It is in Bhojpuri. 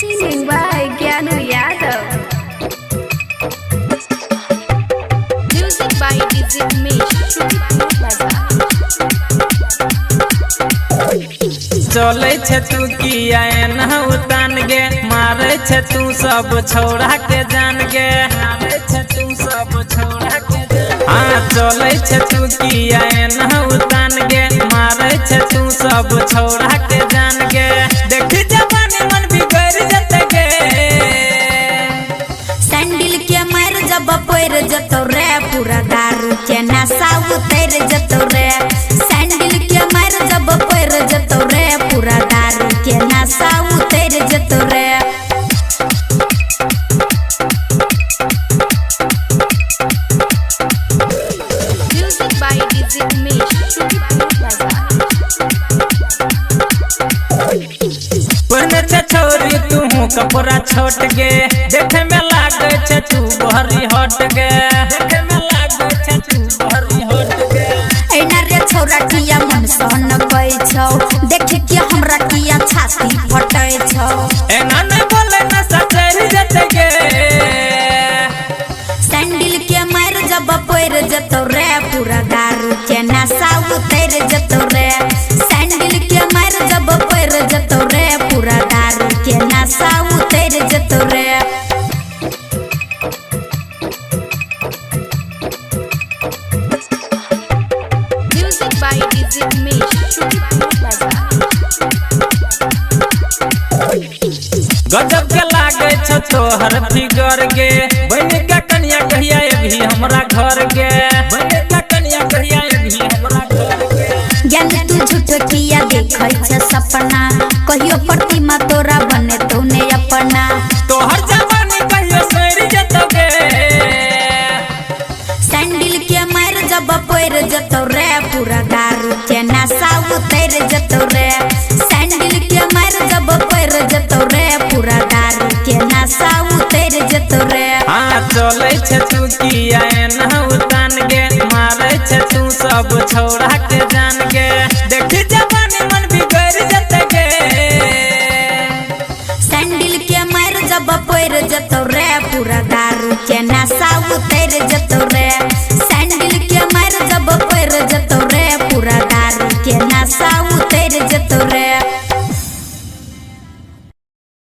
Singing by Gyanu Yadav. Music by DJ Umesh, Shukipur Bazaar. चले छे तू किया ना उतान गे, मारे छे तू सब छोड़ा के जान गे, मारे छे तू सब छोड़ा के जान। हाँ चले छे तू किया ना उतान गे, मारे छे तू सब छोड़ा के जान गे। देखी जवानी मन बिगड़ जते गे, सैंडल के मार जब पैर जतो रे, पूरा दारू के नशा उतर जतो रे। सैंडल के मार जब पैर जतो रे, पूरा दारू के नशा उतर जतो रे। Music by DJ Umesh, Shukipur Bazaar. पहने छे छोरी तू कपड़ा छोट गे, देखे में लागे छे तू बहरी हट गे, देखे में लागे छे तू बहरी हट गे। एना रे छोरा किया मन सहन कई छौ, देख के हमरा किया छाती फटै छौ। एना नहीं बोले ना सचरी जते गे, सैंडल के मार जब पैर जतो रे, पूरा दारू के नशा उतर जतो रे। सैंडल के मार जब पैर जतो रे, पूरा दारू के नशा उतर जतो रे। Music by DJ Umesh, Shukipur Bazaar. गजब के लागे छे तोहर फिगर गे, बनी का कन्या कहिया भी हमरा घर गे, बनी का कन्या कहिया भी हमरा घर गे। ज्ञान तू झूठ किया देखै छ सपना, कहियो प्रतिमा तोरा बने तूने अपना। तोहर जवानी कहियो सैर जतो गे, सैंडल के मार जब पैर जतो रे, पूरा दारू के नशा उतर जतो रे। सैंडल के मार जब पैर जतो रे, पूरा दारू के नशा उतर जतो रे। हाँ चले छे तू किया ना उतान गे, मारे छे तू सब छोड़ा के जान गे। देखी जवानी मन बिगड़ जते गे, सैंडल के मार जब पैर जतो रे, पूरा दारू के नशा